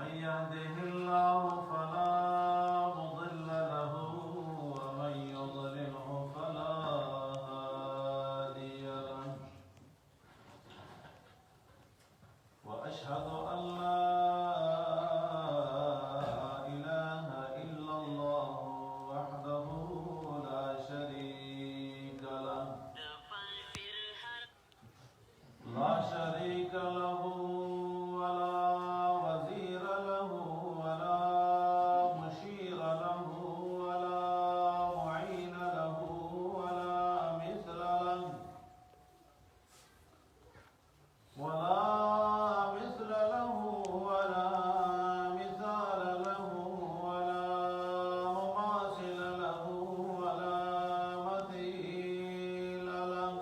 من يهده الله فلا مضل له ومن يضلله فلا هادي له وأشهد أن لا إله إلا الله وحده لا شريك له ولا وزير له ولا مشير له ولا معين له ولا مثل له ولا مثال له ولا مماثل له ولا مثيل له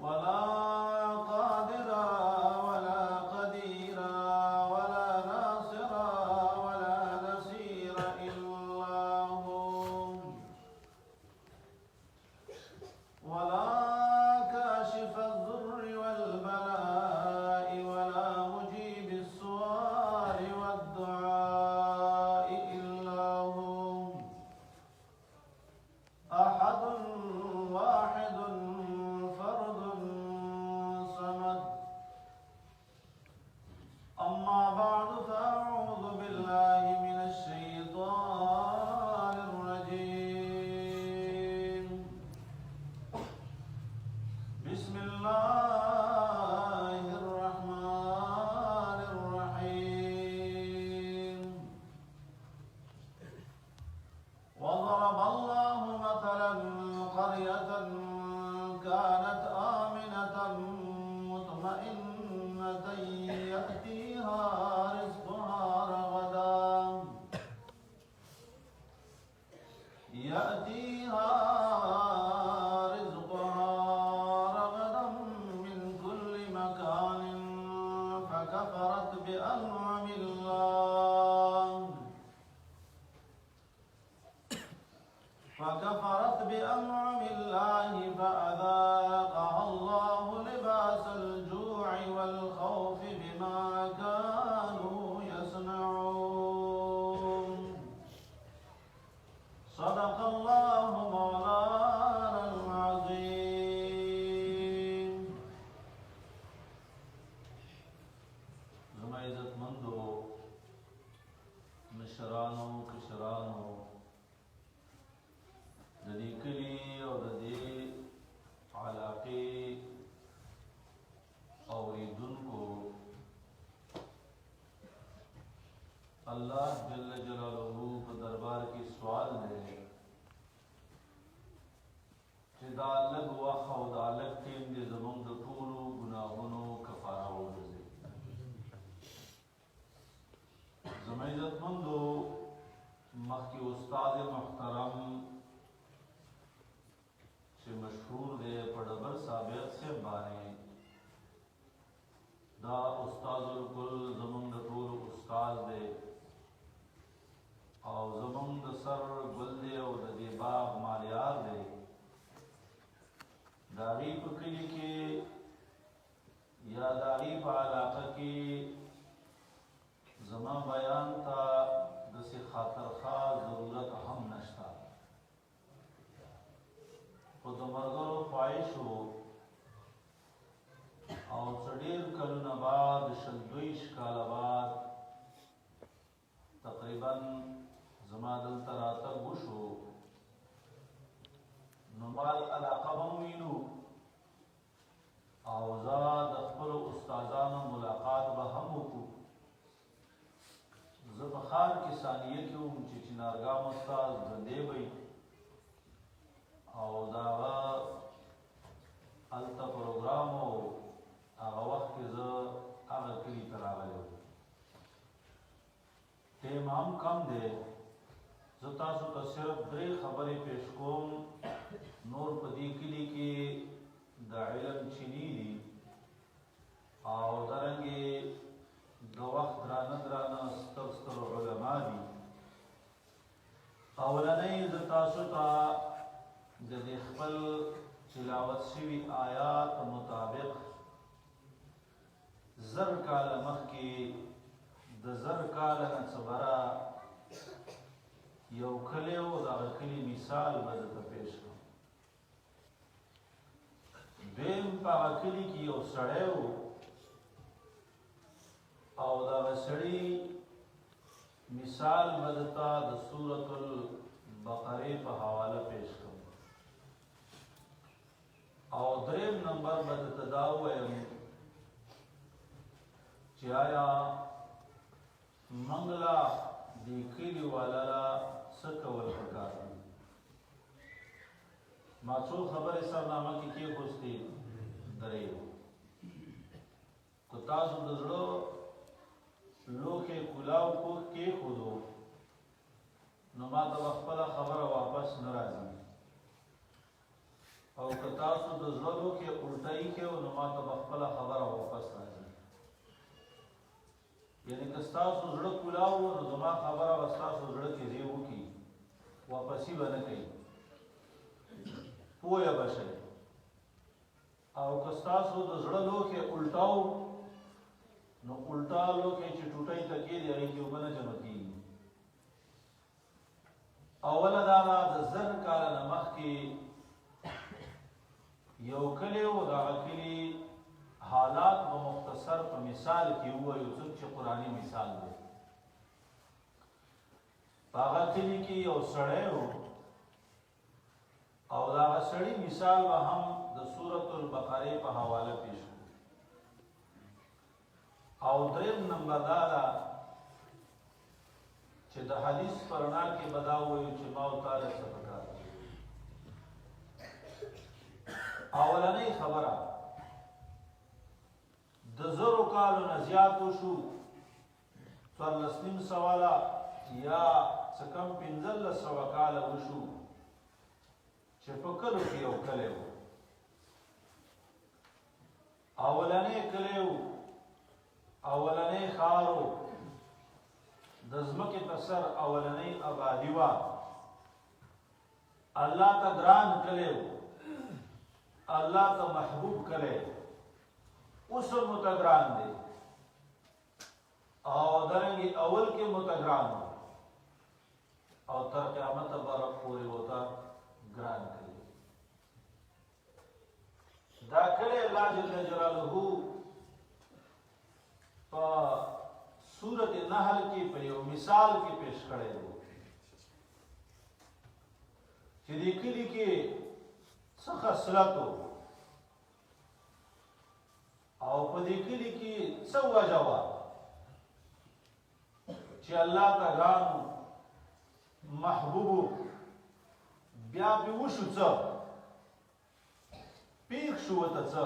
ولا قادر ولا قدير ولا ناصر ولا نصير إلا هو ولا كاشف الضر والبلاء ولا مجيب السؤال والدعاء إلا هو أحد واحد فرد صمد أما بعد فأعوذ بالله من الشيطان الرجيم بسم الله الرحمن الرحيم وضرب الله مثلا قرية كانت آمنة مطمئنة يأتيها رزقها من كل مكان فكفرت بأنعم الله فأذاقها الله لباس الجوع والخوف بما كانوا يصنعون صدق الله مولانا العظيم زما عزتمندو مشرانو کشرانو د دې کلي او د دې علاقې اوریدونکو الله جل جلاله په دربار کې سوال دی چې دا لږ وخت او دا لږ ټیم دې زموږ د ټولو ګناهونو کفاره وګرځي. زما عزتمندو مخکې استاد محترم چې مشهور دی په ډبر ثابت صاحب باندې دا استاد الکل زمونږ د ټولو استاد دی او زمونږ د سر ګل دی او د دې باغ مالیار دی. د هغې په کلي کې یا د هغې په علاقه کې زما بیان ته داسې خاطرخواه ضرورت هم نشته، خو د ملګرو خواهش و او څه ډېر کلونه بعد 22 کاله بعد تقریبا زما دلته راتګ وشو، نو مال علاقه به ووینو او زه د خپلو استادانو ملاقات به هم وکړو. زه په ښار کې ثانیه کې وم چې چنارګام استاد ژوندی به او د هغه هلته پروګرام و، هغه وخت کې زه هغه کلي ته راغلی وم. ټیم هم کم دی، زه تاسو ته صرف 3 خبرې پیش کوم. نور په دې کلي کې د علم چینی دي او دارنګې د وخت درانه ستر علما دي. اولنۍ زه تاسو ته د دې خپل تلاوت شوي آیات مطابق زر کال مخکې د زر کال نه څبره یو کلی و، دغه کلي مثال به درته پیش کړم. دویم په هغه کلي کې یو سړی و او دغه سړي مثال به درته د سورة البقرې په حواله پیش کړم. او دریم نمبر به درته دا ووایم چې آیا موږ له دې کلي والا له څه کول پکار دي. ما څو خبرې سرنامه کې کېښوستې درې. که تاسو د زړه لوښې کلاو پوښ کېښودو نو ما ته به خپله خبره واپس نه راځي، او که تاسو د زړه لوښې الټه ایښې نو ما ته به خپله خبره واپس راځي. یعنی که ستاسو زړه کلاو نو زما خبره به ستاسو زړه کې ځای وکړي، واپسي به نه کوي، پوه به شئ. او که ستاسو د زړه لوښې الټه نو الټا لوښې چې ټوټۍ ته کېږي هغې کې اوبه نه جمع کېږي. اوله دا ده د زر کاله نه مخکې یو کلی و، د هغه کلي حالات به مختصر په مثال کې ووایو، څوک چې قرآني مثال دی. په هغه کلي کې یو سړی و او د هغه سړي مثال به هم د سورة البقرې په حواله پیش کړو. او دریم نمبر دا ده چې د حدیث په رڼا کې به دا ووایو چې ما او تا له څه پکار دي. اولنۍ خبره د زرو کالو نه زیات وشو، 1400 یا څه کم 1500 کاله وشو چې په کلو کې یو کلی و. اولنۍ کلی و، اولنۍ ښار و، د ځمکې په سر اولنۍ آبادي وه. الله ته ګران کلی و، الله ته محبوب کلی، اوس هم ورته ګران دی او دارنګې اول کې هم ورته ګران و او تر قیامته به پورې ورته ګران کړي. دا کلی الله جل جلاله په سورة نحل کې په یو مثال کې پیش کړی دی چې دې کلي کې څه خصلت و او په دې کلي کې څه وجه وه چې الله ته ګران محبوب بیا پې وشو څه پیښ شو ورته څه.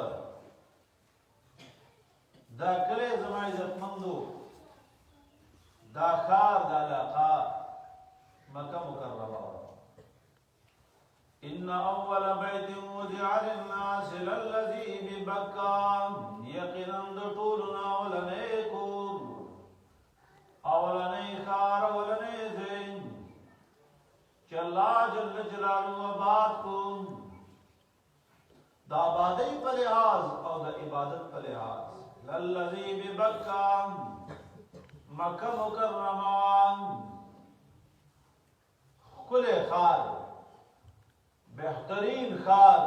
دا کلی زما عزتمندو، دا ښار، دا علاقه مکه مکرمه. ان اول بیت وضع للناس للذي ببکه، یقینا د ټولو نه اولنی کور، اولنی ښار، اولنی ځای چې الله جل جلاله آباد کړو، د آبادۍ په لحاظ او د عبادت په لحاظ. للذي ببکه، مکه مکرمه ښکلی ښار، بهترین ښار،